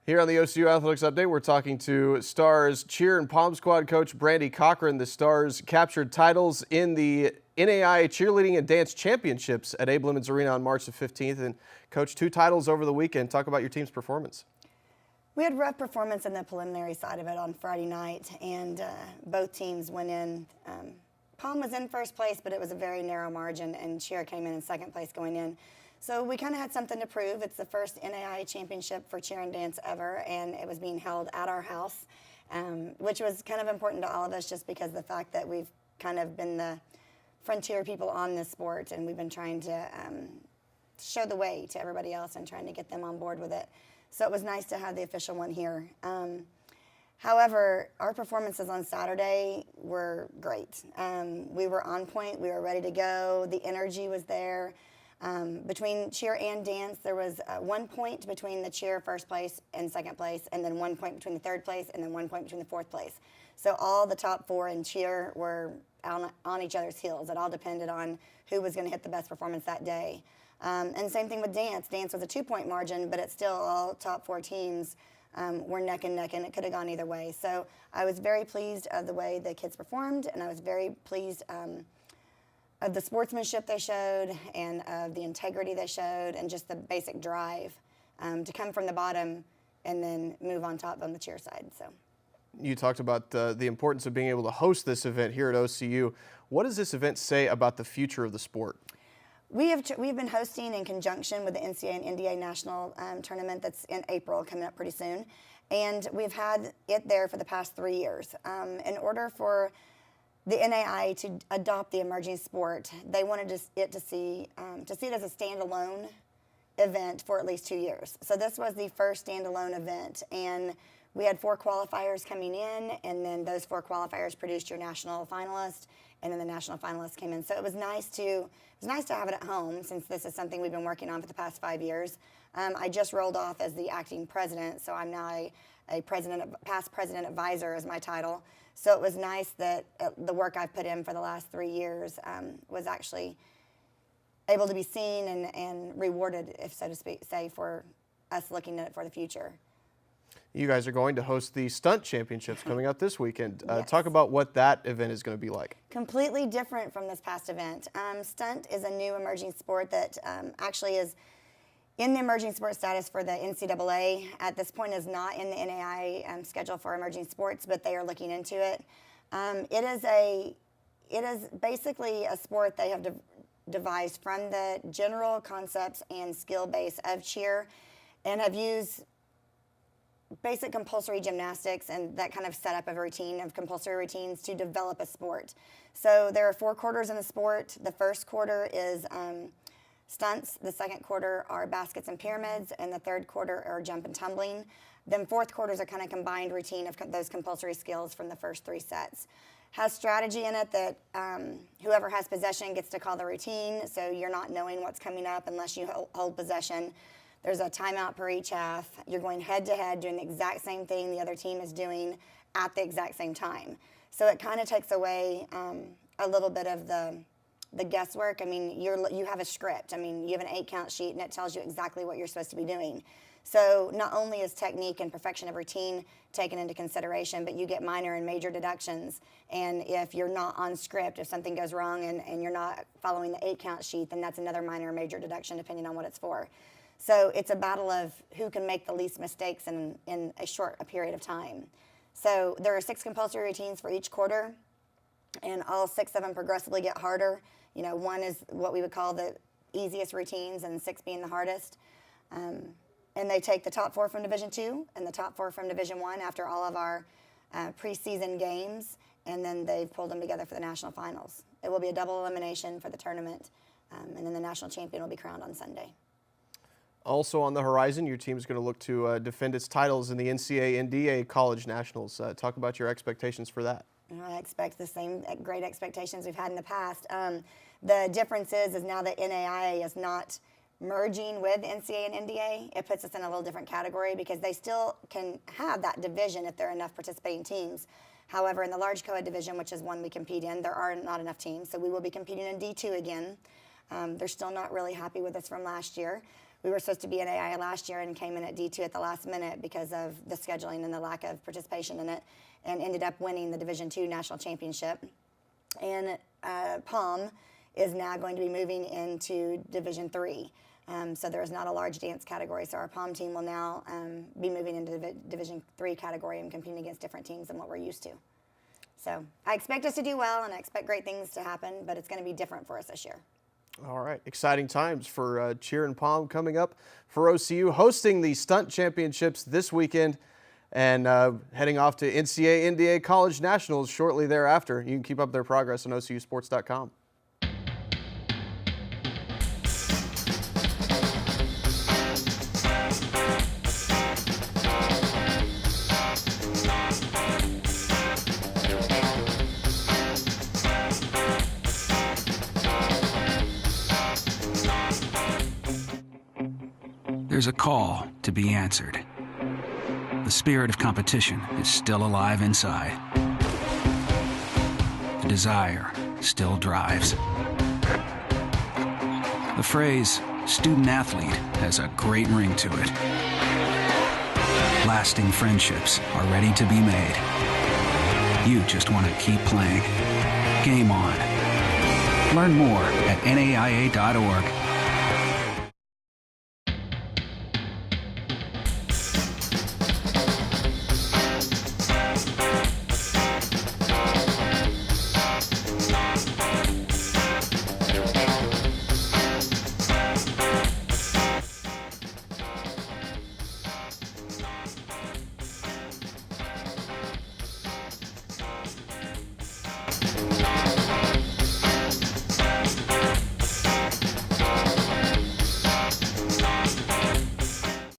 Here on the OCU Athletics Update, we're talking to Stars cheer and pom squad coach Brandy Corcoran. The Stars captured titles in the NAIA Cheerleading and Dance Championships at Abe Lemons Arena on March the 15th. And coach, 2 titles over the weekend. Talk about your team's performance. We had rough performance in the preliminary side of it on Friday night, and both teams went in. Pom was in first place, but it was a very narrow margin, and cheer came in second place going in. So we kind of had something to prove. It's the first NAIA championship for cheer and dance ever, and it was being held at our house, which was kind of important to all of us just because of the fact that we've kind of been the frontier people on this sport, and we've been trying to show the way to everybody else and trying to get them on board with it. So it was nice to have the official one here. However, our performances on Saturday were great. We were on point. We were ready to go. The energy was there. Between cheer and dance, there was 1 point between the cheer first place and second place, and then 1 point between the third place, and then 1 point between the fourth place. So all the top 4 in cheer were on each other's heels. It all depended on who was going to hit the best performance that day. And same thing with dance. Dance was a 2-point margin, but it's still all top 4 teams were neck and neck, and it could have gone either way. So I was very pleased of the way the kids performed, and I was very pleased of the sportsmanship they showed and of the integrity they showed and just the basic drive to come from the bottom and then move on top on the cheer side. So, you talked about the importance of being able to host this event here at OCU. What does this event say about the future of the sport? We've been hosting in conjunction with the NCA and NAIA national tournament that's in April, coming up pretty soon, and we've had it there for the past 3 years. In order for the NAIA to adopt the emerging sport, they wanted it to see it as a standalone event for at least 2 years. So this was the first standalone event, and we had 4 qualifiers coming in, and then those 4 qualifiers produced your national finalist, and then the national finalists came in. So it was nice to have it at home, since this is something we've been working on for the past 5 years. I just rolled off as the acting president, so I'm now a past president advisor is my title. So it was nice that the work I've put in for the last 3 years was actually able to be seen and rewarded, if so to speak, for us looking at it for the future. You guys are going to host the Stunt Championships coming up this weekend. Yes. Talk about what that event is going to be like. Completely different from this past event. Stunt is a new emerging sport that actually is in the emerging sport status for the NCAA. At this point is not in the NAIA schedule for emerging sports, but they are looking into it. It is basically a sport they have devised from the general concepts and skill base of cheer, and have used basic compulsory gymnastics and that kind of setup of a routine, of compulsory routines, to develop a sport. So there are 4 quarters in the sport. The first quarter is stunts, the second quarter are baskets and pyramids, and the third quarter are jump and tumbling. Then fourth quarters are kind of combined routine of those compulsory skills from the first 3 sets. Has strategy in it that whoever has possession gets to call the routine, so you're not knowing what's coming up unless you hold possession. There's a timeout per each half. You're going head to head doing the exact same thing the other team is doing at the exact same time. So it kind of takes away a little bit of the guesswork. I mean, you have a script. I mean, you have an 8-count sheet, and it tells you exactly what you're supposed to be doing. So not only is technique and perfection of routine taken into consideration, but you get minor and major deductions. And if you're not on script, if something goes wrong and you're not following the 8-count sheet, then that's another minor or major deduction depending on what it's for. So it's a battle of who can make the least mistakes in a short period of time. So there are 6 compulsory routines for each quarter, and all 6 of them progressively get harder. You know, 1 is what we would call the easiest routines, and 6 being the hardest. And they take the top 4 from Division II and the top 4 from Division I after all of our preseason games, and then they've pulled them together for the national finals. It will be a double elimination for the tournament, and then the national champion will be crowned on Sunday. Also on the horizon, your team is going to look to defend its titles in the NCA NDA College Nationals. Talk about your expectations for that. I expect the same great expectations we've had in the past. The difference is now that NAIA is not merging with NCA and NDA. It puts us in a little different category because they still can have that division if there are enough participating teams. However, in the large co-ed division, which is one we compete in, there are not enough teams, so we will be competing in D2 again. They're still not really happy with us from last year. We were supposed to be in NAIA last year and came in at D2 at the last minute because of the scheduling and the lack of participation in it, and ended up winning the Division II National Championship. And Palm is now going to be moving into Division III. So there is not a large dance category. So our Palm team will now be moving into the Division III category and competing against different teams than what we're used to. So I expect us to do well, and I expect great things to happen, but it's going to be different for us this year. All right, exciting times for cheer and pom coming up for OCU, hosting the stunt championships this weekend and heading off to NCA NDA College Nationals shortly thereafter. You can keep up their progress on OCUsports.com. There's a call to be answered. The spirit of competition is still alive inside. The desire still drives. The phrase student athlete has a great ring to it. Lasting friendships are ready to be made. You just want to keep playing. Game on. Learn more at NAIA.org.